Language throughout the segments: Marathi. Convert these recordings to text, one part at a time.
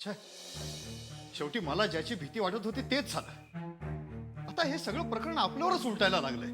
छे, शेवटी मला ज्याची भीती वाटत होती तेच झालं. आता हे सगळं प्रकरण आपल्यावरच उलटायला लागलंय.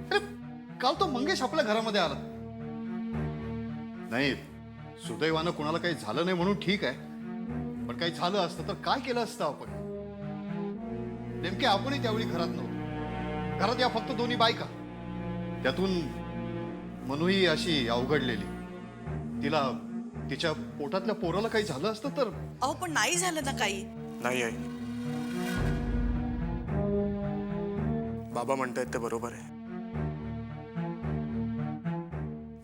अरे, काल तो मंगेश आपल्या घरामध्ये आला. नाही, सुदैवानं कुणाला काही झालं नाही म्हणून ठीक आहे. पण काही झालं असतं तर काय केलं असतं आपण? नेमके आपणही त्यावेळी घरात नव्हतो. घरात या फक्त दोन्ही बायका. त्यातून मनूही अशी अवघडलेली. तिला तिच्या पोटातल्या पोराला काही झालं असतं तर. अहो पण नाही झालं ना काही. नाही आई, बाबा म्हणतायत ते बरोबर आहे.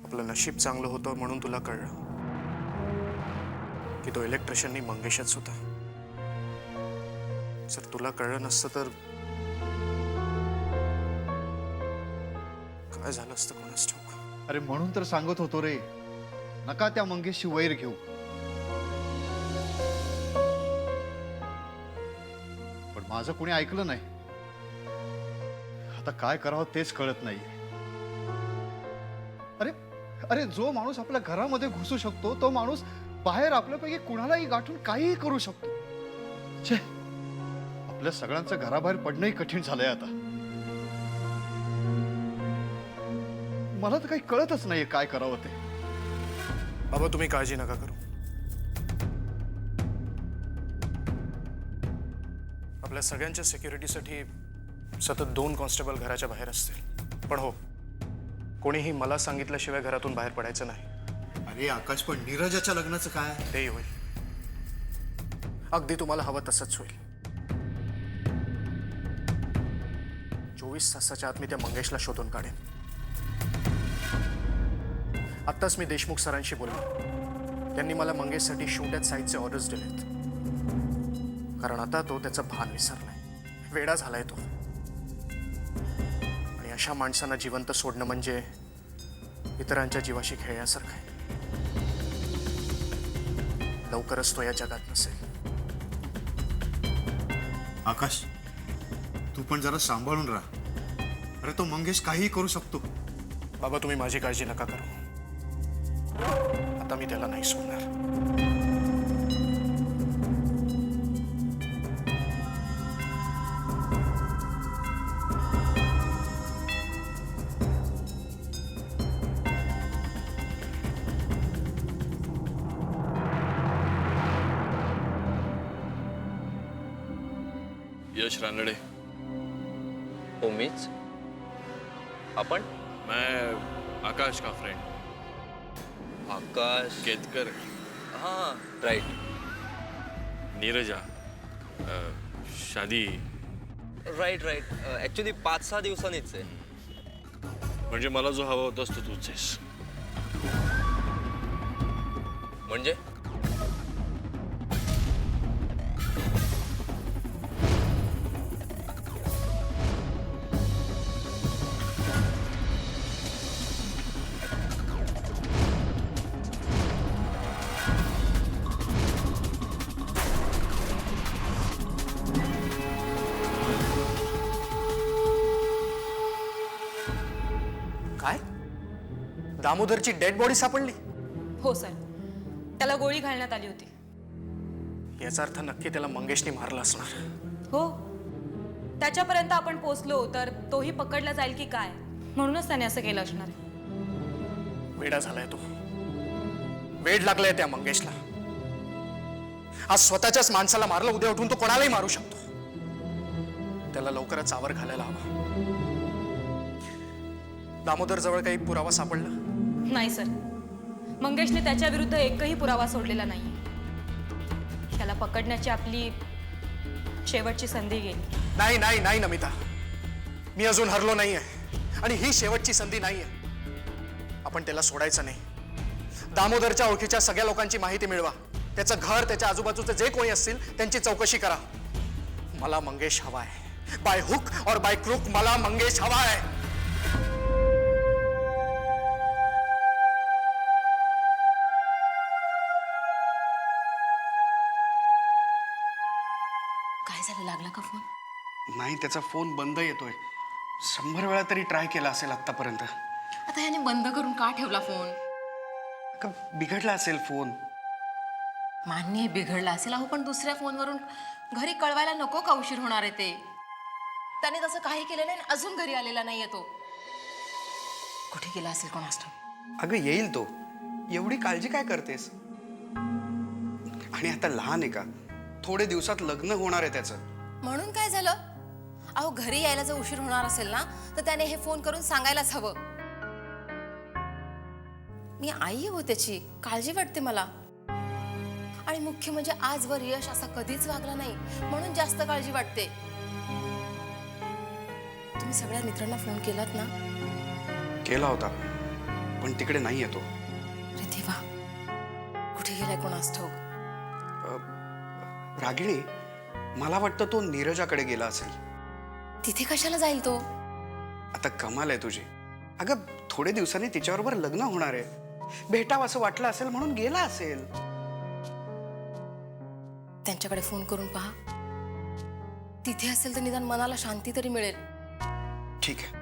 आपलं नशीब चांगलं होतं म्हणून तुला कळलं की तो इलेक्ट्रिशियननी मंगेशच होता. जर तुला कळलं नसतं तर काय झालं असतं कोणास ठाऊक. अरे म्हणून तर सांगत होतो रे, नका त्या मंगेशची वैर घेऊ. पण माझं कोणी ऐकलं नाही. आता काय करावं तेच कळत नाही. अरे अरे, जो माणूस आपल्या घरामध्ये घुसू शकतो तो माणूस बाहेर आपल्यापैकी कुणालाही गाठून काहीही करू शकतो. छे, आपल्या सगळ्यांचं घराबाहेर पडणंही कठीण झालंय आता. मला तर काही कळतच नाहीये काय करावं ते. बाबा तुम्ही काळजी नका करू. आपल्या सगळ्यांच्या सिक्युरिटीसाठी सतत 2 कॉन्स्टेबल घराच्या बाहेर असतील. पण हो, कोणीही मला सांगितल्याशिवाय घरातून बाहेर पडायचं नाही. अरे आकाश, पण नीरजाच्या लग्नाचं काय? तेही होईल. अगदी तुम्हाला हवं तसंच होईल. 24 तासाच्या आत मी त्या मंगेशला शोधून काढेन. आत्ताच मी देशमुख सरांशी बोललो. त्यांनी मला मंगेशसाठी शूट ॲट साईटचे ऑर्डर्स दिलेत. कारण आता तो त्याचं भान विसरलाय. वेडा झालाय तो. आणि अशा माणसांना जिवंत सोडणं म्हणजे इतरांच्या जीवाशी खेळण्यासारखं आहे. लवकरच तो या जगात नसेल. आकाश, तू पण जरा सांभाळून राहा. अरे तो मंगेश काहीही करू शकतो. बाबा तुम्ही माझी काळजी नका करू. आता मी त्याला नाही सोडणार. यश रानडे. हो मीच. आपण? मैं आकाश का फ्रेंड आकाश. केतकर. हाँ राइट. नीरजा शादी. Right right. ॲक्च्युली 5-6 दिवसांनीच आहे. म्हणजे मला जो हवा होतास तो तूच आहेस. म्हणजे काय? दामोदरची डेड बॉडी सापडली? हो सर, त्याला गोळी घालण्यात आली होती. याचा अर्थ नक्की त्याला मंगेशने मारलं असणार. हो, त्याच्यापर्यंत आपण पोचलो तर तोही पकडला जाईल की काय, म्हणूनच त्याने असं केलं असणार. वेडा झालाय तो. वेड लागलाय त्या मंगेशला. आज स्वतःच्याच माणसाला मारलं, उद्या उठून तो कोणालाही मारू शकतो. त्याला लवकरच आवर घालायला हवा. दामोदर जवळ काही पुरावा सापडला? नाही सर, मंगेशने त्याच्या विरुद्ध एकही पुरावा सोडलेला नाही. त्याला पकडण्याची आपली शेवटची संधी गेली. नाही नाही नाही नमिता, मी अजून हरलो नाहीये आणि ही शेवटची संधी नाहीये. आपण त्याला सोडायचं नाही. दामोदरच्या ओळखीच्या सगळ्या लोकांची माहिती मिळवा. त्याचं घर, त्याच्या आजूबाजूचे जे कोणी असतील त्यांची चौकशी करा. मला मंगेश हवाय. बाय हुक और बाय क्रूक मला मंगेश हवाय. काय झालं, लागला का फोन? नाही, त्याचा फोन बंद येतोय. 100 वेळा तरी ट्राय केला असेल आतापर्यंत. आता याने बंद करून का ठेवला फोन? का बिघडला असेल फोन? मान्य आहे बिघडला असेल अहो, पण दुसऱ्या फोनवरून घरी कळवायला नको का उशीर होणार आहे ते? त्याने तसं काही केलं नाही, अजून घरी आलेला नाहीये तो. कुठे गेला असेल कोणास ठाऊक. अगं येईल तो. एवढी काळजी काय करतेस? आणि आता लहान आहे का? थोडे दिवसात लग्न होणार आहे त्याचं. म्हणून काय झालं अहो? घरी यायला जर उशीर होणार असेल ना तर त्याने हे फोन करून सांगायलाच हवं. मी आई हो त्याची, काळजी वाटते मला. आणि मुख्य म्हणजे आजवर यश असा कधीच वागला नाही म्हणून जास्त काळजी वाटते. तुम्ही सगळ्या मित्रांना फोन केलात ना? केला होता, पण तिकडे नाही येतो. अरे देवा, कुठे गेलाय कोणास ठाऊक. रागिणी, मला वाटतं तो नीरजाकडे गेला असेल. तिथे कशाला जाईल तो? आता कमाल आहे तुझी. अगं थोडे दिवसांनी तिच्याबरोबर लग्न होणार आहे. भेटावं असं वाटलं असेल म्हणून गेला असेल. त्यांच्याकडे फोन करून पहा. तिथे असेल तर निदान मनाला शांती तरी मिळेल. ठीक आहे.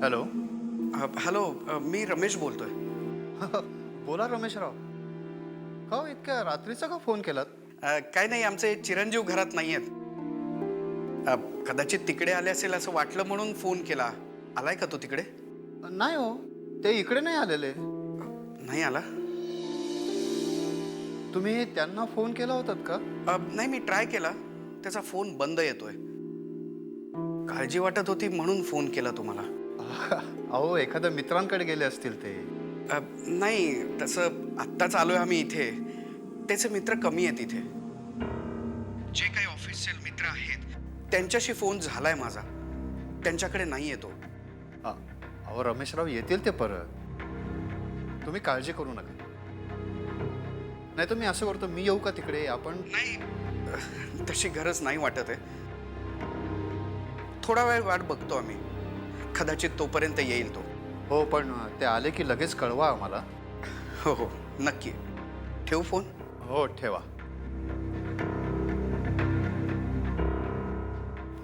हॅलो. हॅलो, मी रमेश बोलतोय. बोला रमेशराव. का हो, इतक्या रात्रीचा का फोन केलात? काय नाही, आमचे चिरंजीव घरात नाही आहेत. कदाचित तिकडे आले असेल असं वाटलं म्हणून फोन केला. आलाय का तो तिकडे? नाही हो, ते इकडे नाही आलेले. नाही आला? तुम्ही त्यांना फोन केला होतात का? नाही, मी ट्राय केला. त्याचा फोन बंद येतोय. काळजी वाटत होती म्हणून फोन केला तुम्हाला. अहो, एखाद्या मित्रांकडे गेले असतील ते. नाही, तसं आत्ताच आलोय आम्ही इथे. त्याचे मित्र कमी आहेत इथे. जे काही ऑफिसचे मित्र आहेत त्यांच्याशी फोन झालाय माझा. त्यांच्याकडे नाही येतो. अहो रमेशराव, येतील ते परत. तुम्ही काळजी करू नका. नाही तर मी असं करतो, मी येऊ का तिकडे? आपण नाही, तशी गरज नाही वाटत आहे. थोडा वेळ वाट बघतो आम्ही. कदाचित तोपर्यंत येईल तो. हो, पण ते आले की लगेच कळवा आम्हाला. हो हो, नक्की. ठेवू फोन? हो, ठेवा.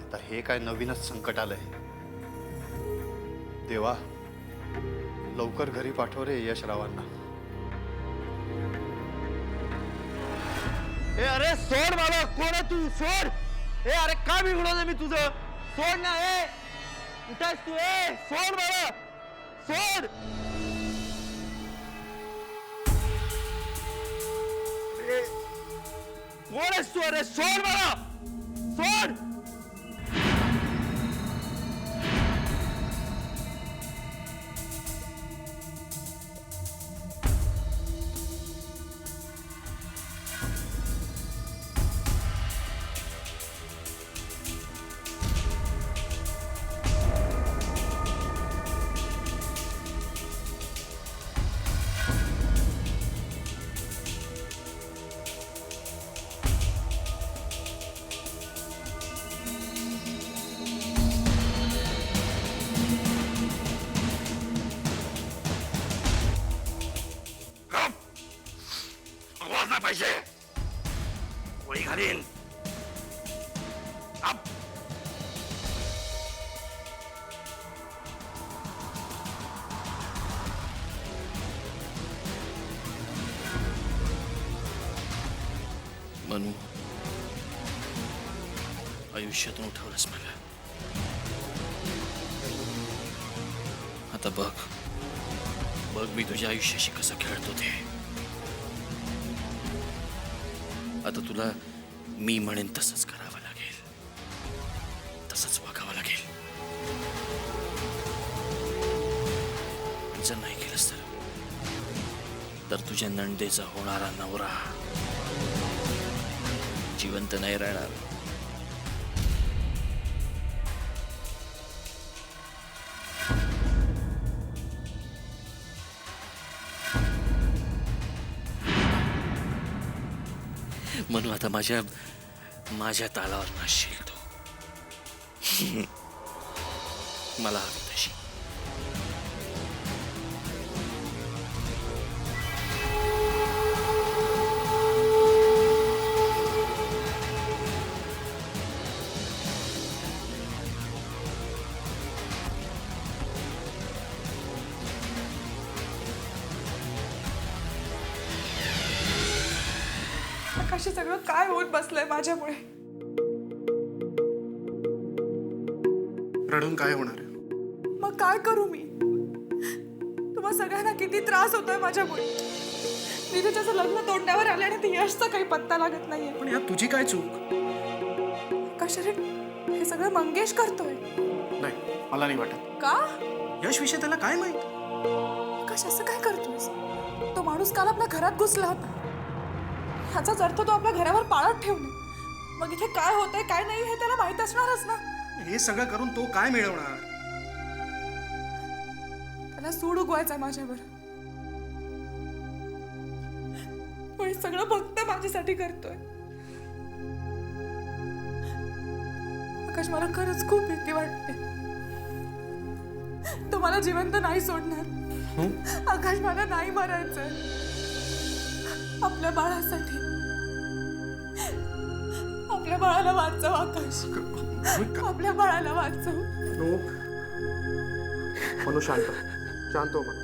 आता हे काय नवीनच संकट आलंय. देवा, लवकर घरी पाठव रे यशरावांना. ए अरे सोड मला. कोण आहे तू? सोड. ए अरे काय बिघडवलं मी तुझं? सोड ना. ए कुठायस तू? ए सोड मला. सोड. ए, कोण आहेस तू? अरे सोड मला. सोड. पाहिजे गोळी घालीन. मनू, आयुष्यातून उठवलंस मला. आता बघ बघ मी तुझ्या आयुष्याशी कसं खेळतो ते. आता तुला मी म्हणेन तसंच करावं लागेल, तसंच वागावं लागेल. जर नाही केलंस तर तुझ्या नंदेचा होणारा नवरा जिवंत नाही राहणार. म्हणून आता माझ्या तालावर नाचशील तू. मला हवी तशी. आकाश, हे सगळं काय होत बसलंय माझ्यामुळे? रडून काय होणार आहे? मग काय करू मी? तुम्हा सगळ्यांना किती त्रास होतोय माझ्यामुळे. नीरजाचं लग्न तोंडावर आलं आणि ते यशचा काही पत्ता लागत नाहीये. पण यात तुझी काय चूक? आकाश, अरे हे सगळं मंगेश करतोय. नाही, मला नाही वाटत. का? यश विषय त्याला काय माहित? आकाश, असं काय करतोयस? तो माणूस काल आपल्या घरात घुसला होता. ह्याचाच अर्थ तो आपल्या घरावर पाळत ठेवणे. मग इथे काय होतंय काय नाही हे त्याला माहित असणारच ना. हे सगळं करून तो काय मिळवणार? त्याला सूड उगवायचा माझ्यावर. तो हे सगळं फक्त माझ्यासाठी करतोय. आकाश, मला खरंच खूप भीती वाटते. तो मला जिवंत नाही सोडणार. आकाश, मला नाही मरायचंय. आपल्या बाळासाठी. आपल्या बाळाला वाचव आकाश. आपल्या बाळाला वाचव. मनू, शांत शांत हो मनू.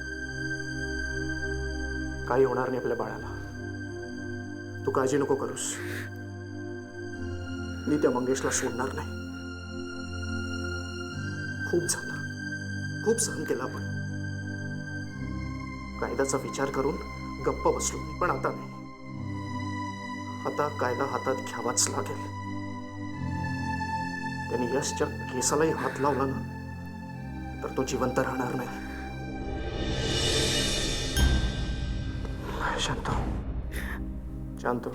काही होणार नाही आपल्या बाळाला. तू काळजी नको करूस. मी त्या मंगेशला सोडणार नाही. खूप झालं, खूप सहन केला आपण. कायद्याचा विचार करून गप्प बसलो मी, पण आता नाही. आता कायदा हातात घ्यावाच लागेल. त्यांनी यशच्या केसालाही हात लावला ना तर तो जिवंत राहणार नाही. शांत शांत.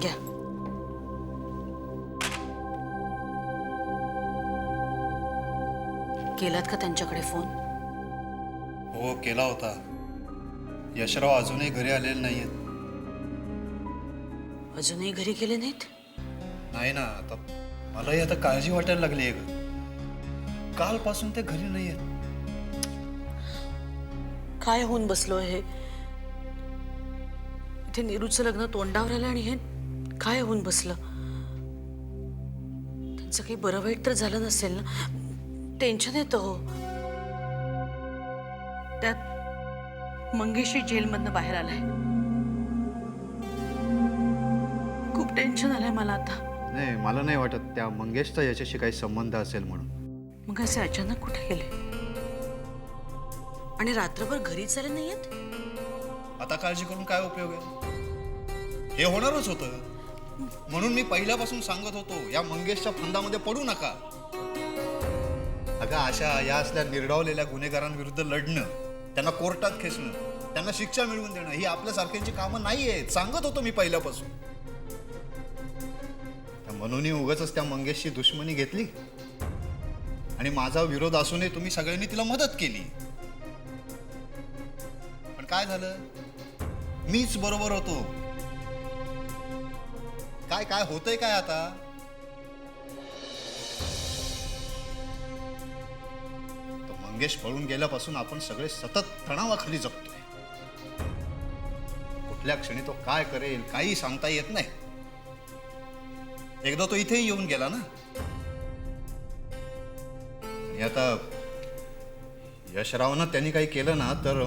घ्या. केलात का त्यांच्याकडे फोन? हो, केला होता. यशराव अजूनही घरी आलेले नाहीयेत. अजूनही घरी गेले नाहीत? नाही ना, आता मलाही आता काळजी वाटायला लागली आहे ग. कालपासून ते घरी नाहीयेत. काय होऊन बसलो हे? इथे नीरूचं लग्न तोंडावर आलं आणि हे काय होऊन बसलं? त्यांचं काही बरं वाईट तर झालं नसेल ना? टेन्शन येतं हो. त्यात मंगेशही जेलमधनं बाहेर आलाय. खूप टेन्शन आलंय मला आता. नाही, मला नाही वाटत त्या मंगेशचा याच्याशी काही संबंध असेल म्हणून. मग असे अचानक कुठे गेले आणि रात्रभर घरीच आले नाहीयेत? आता काळजी करून काय उपयोग आहे? हे होणारच होतं. म्हणून मी पहिल्यापासून सांगत होतो, या मंगेशच्या फंदामध्ये पडू नका. अगं, अशा या असल्या निर्डावलेल्या गुन्हेगारांविरुद्ध लढणं, त्यांना कोर्टात खेचणं, त्यांना शिक्षा मिळवून देणं ही आपल्यासारख्यांची कामं नाही आहेत. सांगत होतो मी पहिल्यापासून. म्हणून उगाच त्या मंगेशची दुश्मनी घेतली आणि माझा विरोध असूनही तुम्ही सगळ्यांनी तिला मदत केली. पण काय झालं? मीच बरोबर होतो. काय काय होतंय काय आता? तो मंगेश पळून गेल्यापासून आपण सगळे सतत तणावाखाली जगतोय. कुठल्या क्षणी तो काय करेल काही सांगता येत नाही. एकदा तो इथेही येऊन गेला ना. आणि आता यशरावनं त्यांनी काही केलं ना तर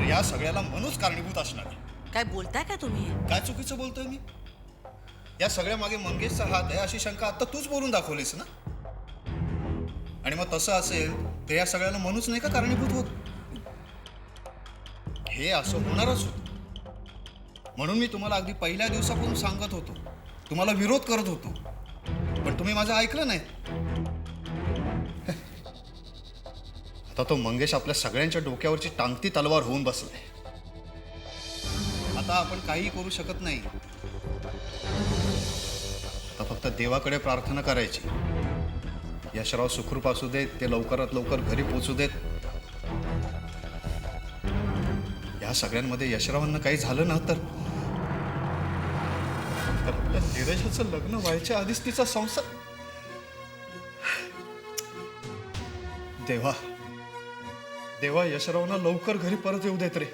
या सगळ्याला मनूच कारणीभूत असणार आहे. काय बोलताय का तुम्ही? काय चुकीचं बोलतोय मी? या सगळ्या मागे मंगेशचा हात आहे अशी शंका आता तूच बोलून दाखवलीस ना. आणि मग तसं असेल तर या सगळ्याला मनूच नाही का कारणीभूत होत? हे असं होणारच होतं. म्हणून मी तुम्हाला अगदी पहिल्या दिवसापासून सांगत होतो, तुम्हाला विरोध करत होतो, पण तुम्ही माझं ऐकलं नाही. आता तो मंगेश आपल्या सगळ्यांच्या डोक्यावरची टांगती तलवार होऊन बसलाय. आता आपण काही करू शकत नाही. आता फक्त देवाकडे प्रार्थना करायची. यशराव सुखरूप असू देत, ते लवकरात लवकर घरी पोचू देत. या सगळ्यांमध्ये यशरावांना काही झालं ना तर आपल्या नीरजाचं लग्न व्हायच्या आधीच तिचा संसार. देवा देवा, यशरावांना लवकर घरी परत येऊ देत रे.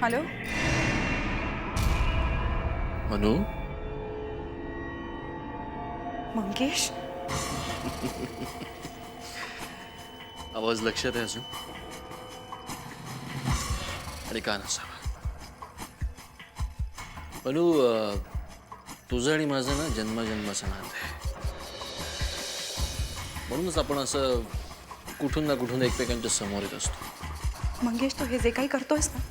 हॅलो, मनू, मंगेश. आवाज लक्षात आहे अजून? आणि का नसावा? मनू, तुझं आणि माझं ना जन्मजन्माचं नातं आहे. म्हणूनच आपण असं कुठून ना कुठून एकमेकांच्या समोर येत असतो. मंगेश, तू हे जे काही करतोयस ना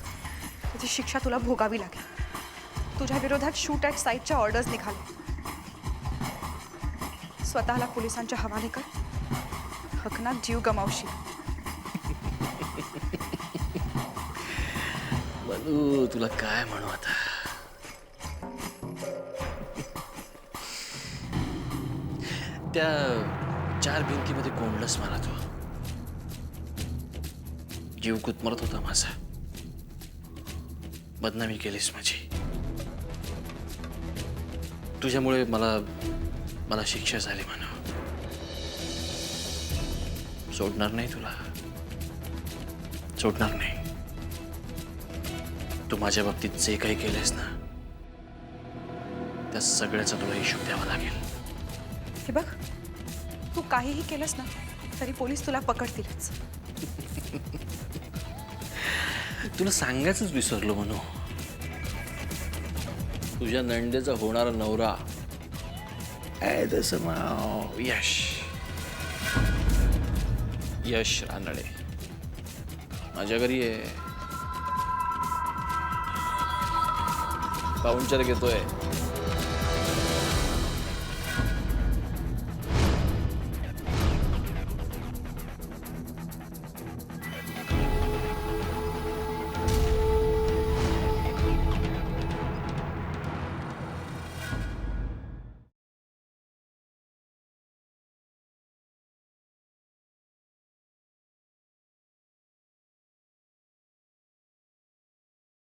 त्याची शिक्षा तुला भोगावी लागेल. तुझ्या विरोधात शूट ॲट साईटच्या ऑर्डर्स निघाले. स्वतःला पोलिसांच्या हवाले कर, हकनात जीव गमावशील. मनू, तुला काय म्हणू आता? त्या 4 भिंतीमध्ये कोंडलंस मला तू. जीव कुतमरत होता माझा. बदनामी केलीस माझी. तुझ्यामुळे मला शिक्षा झाली म्हणा. सोडणार नाही तुला, सोडणार नाही. तू माझ्या बाबतीत जे काही केलेस ना त्या सगळ्याचा तुला हिशोब द्यावा लागेल. हे बघ, तू काहीही केलंस ना तरी पोलीस तुला पकडतीलच. तुला सांगायचंच विसरलो म्हणू. तुझ्या नंदेचा होणारा नवरा आहे तसं नाव यश. यश रानडे माझ्या घरी आहे. पाहुणचार घेतोय.